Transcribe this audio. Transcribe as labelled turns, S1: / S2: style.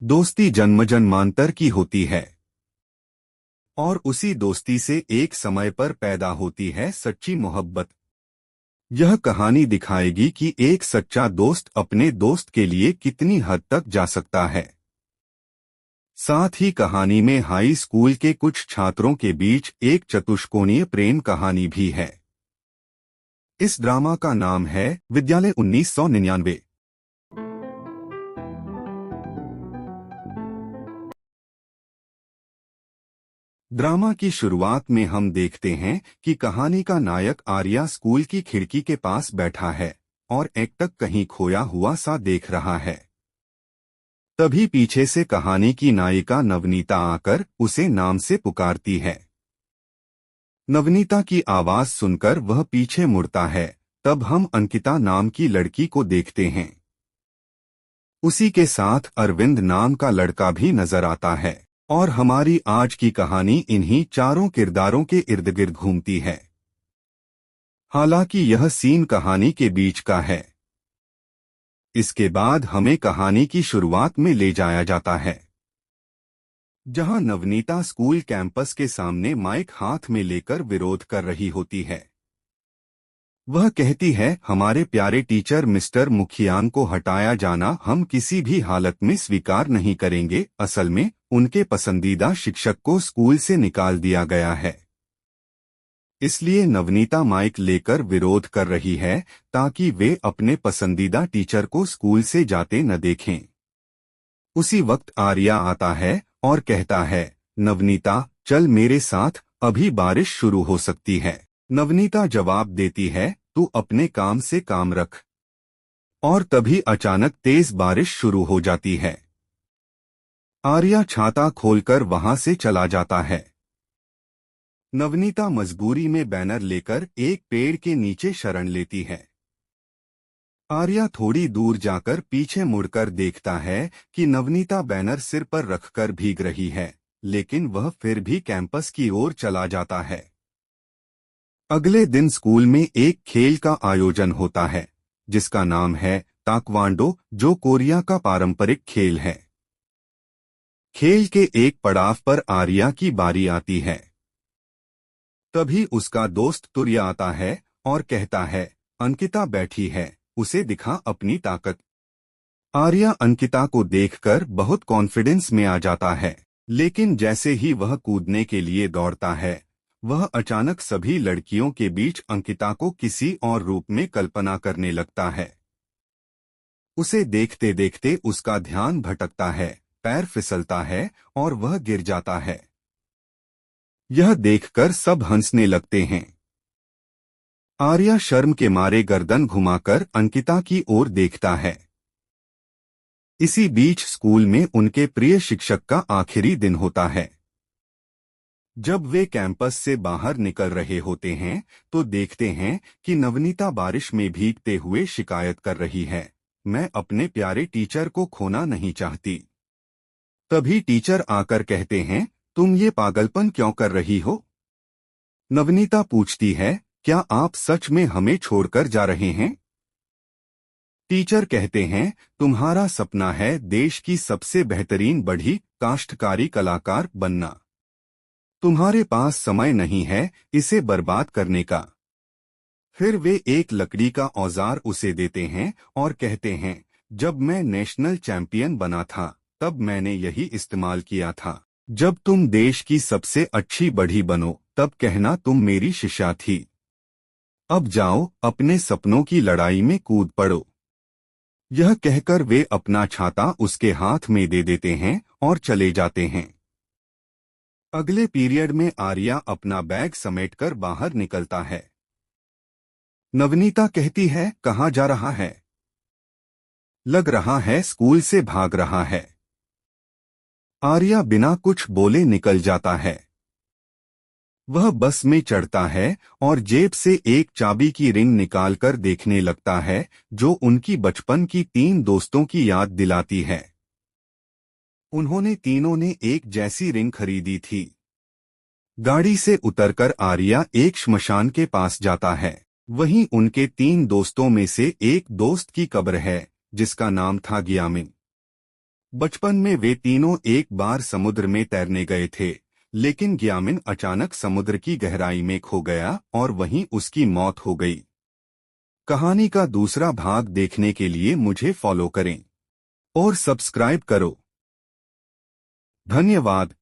S1: दोस्ती जन्म जन्मांतर की होती है और उसी दोस्ती से एक समय पर पैदा होती है सच्ची मोहब्बत। यह कहानी दिखाएगी कि एक सच्चा दोस्त अपने दोस्त के लिए कितनी हद तक जा सकता है। साथ ही कहानी में हाई स्कूल के कुछ छात्रों के बीच एक चतुष्कोणीय प्रेम कहानी भी है। इस ड्रामा का नाम है विद्यालय 1999। ड्रामा की शुरुआत में हम देखते हैं कि कहानी का नायक आर्या स्कूल की खिड़की के पास बैठा है और एकटक कहीं खोया हुआ सा देख रहा है। तभी पीछे से कहानी की नायिका नवनीता आकर उसे नाम से पुकारती है। नवनीता की आवाज सुनकर वह पीछे मुड़ता है। तब हम अंकिता नाम की लड़की को देखते हैं। उसी के साथ अरविंद नाम का लड़का भी नजर आता है और हमारी आज की कहानी इन्हीं चारों किरदारों के इर्द गिर्द घूमती है। हालांकि यह सीन कहानी के बीच का है। इसके बाद हमें कहानी की शुरुआत में ले जाया जाता है, जहां नवनीता स्कूल कैंपस के सामने माइक हाथ में लेकर विरोध कर रही होती है। वह कहती है, हमारे प्यारे टीचर मिस्टर मुखियान को हटाया जाना हम किसी भी हालत में स्वीकार नहीं करेंगे। असल में उनके पसंदीदा शिक्षक को स्कूल से निकाल दिया गया है। इसलिए नवनीता माइक लेकर विरोध कर रही है ताकि वे अपने पसंदीदा टीचर को स्कूल से जाते न देखें। उसी वक्त आर्या आता है और कहता है, नवनीता चल मेरे साथ, अभी बारिश शुरू हो सकती है। नवनीता जवाब देती है, तू अपने काम से काम रख। और तभी अचानक तेज बारिश शुरू हो जाती है। आर्या छाता खोलकर वहां से चला जाता है। नवनीता मजबूरी में बैनर लेकर एक पेड़ के नीचे शरण लेती है। आर्या थोड़ी दूर जाकर पीछे मुड़कर देखता है कि नवनीता बैनर सिर पर रखकर भीग रही है, लेकिन वह फिर भी कैंपस की ओर चला जाता है। अगले दिन स्कूल में एक खेल का आयोजन होता है, जिसका नाम है ताइक्वांडो, जो कोरिया का पारंपरिक खेल है। खेल के एक पड़ाव पर आर्या की बारी आती है। तभी उसका दोस्त तुर्या आता है और कहता है, अंकिता बैठी है, उसे दिखा अपनी ताकत। आर्या अंकिता को देखकर बहुत कॉन्फिडेंस में आ जाता है, लेकिन जैसे ही वह कूदने के लिए दौड़ता है, वह अचानक सभी लड़कियों के बीच अंकिता को किसी और रूप में कल्पना करने लगता है। उसे देखते देखते उसका ध्यान भटकता है, पैर फिसलता है और वह गिर जाता है। यह देखकर सब हंसने लगते हैं। आर्या शर्म के मारे गर्दन घुमाकर अंकिता की ओर देखता है। इसी बीच स्कूल में उनके प्रिय शिक्षक का आखिरी दिन होता है। जब वे कैंपस से बाहर निकल रहे होते हैं तो देखते हैं कि नवनीता बारिश में भीगते हुए शिकायत कर रही है, मैं अपने प्यारे टीचर को खोना नहीं चाहती। तभी टीचर आकर कहते हैं, तुम ये पागलपन क्यों कर रही हो? नवनीता पूछती है, क्या आप सच में हमें छोड़कर जा रहे हैं? टीचर कहते हैं, तुम्हारा सपना है देश की सबसे बेहतरीन बढ़ी काश्तकारी कलाकार बनना। तुम्हारे पास समय नहीं है इसे बर्बाद करने का। फिर वे एक लकड़ी का औजार उसे देते हैं और कहते हैं, जब मैं नेशनल चैंपियन बना था तब मैंने यही इस्तेमाल किया था। जब तुम देश की सबसे अच्छी बढ़ी बनो तब कहना तुम मेरी शिष्या थी। अब जाओ अपने सपनों की लड़ाई में कूद पड़ो। यह कहकर वे अपना छाता उसके हाथ में दे देते हैं और चले जाते हैं। अगले पीरियड में आर्या अपना बैग समेटकर बाहर निकलता है। नवनीता कहती है, कहाँ जा रहा है? लग रहा है स्कूल से भाग रहा है। आर्या बिना कुछ बोले निकल जाता है। वह बस में चढ़ता है और जेब से एक चाबी की रिंग निकालकर देखने लगता है, जो उनकी बचपन की 3 दोस्तों की याद दिलाती है। उन्होंने तीनों ने एक जैसी रिंग खरीदी थी। गाड़ी से उतरकर आर्या एक श्मशान के पास जाता है। वहीं उनके 3 दोस्तों में से एक दोस्त की कब्र है, जिसका नाम था गियामिन। बचपन में वे तीनों एक बार समुद्र में तैरने गए थे, लेकिन ग्यामिन अचानक समुद्र की गहराई में खो गया और वहीं उसकी मौत हो गई। कहानी का दूसरा भाग देखने के लिए मुझे फॉलो करें और सब्सक्राइब करो। धन्यवाद।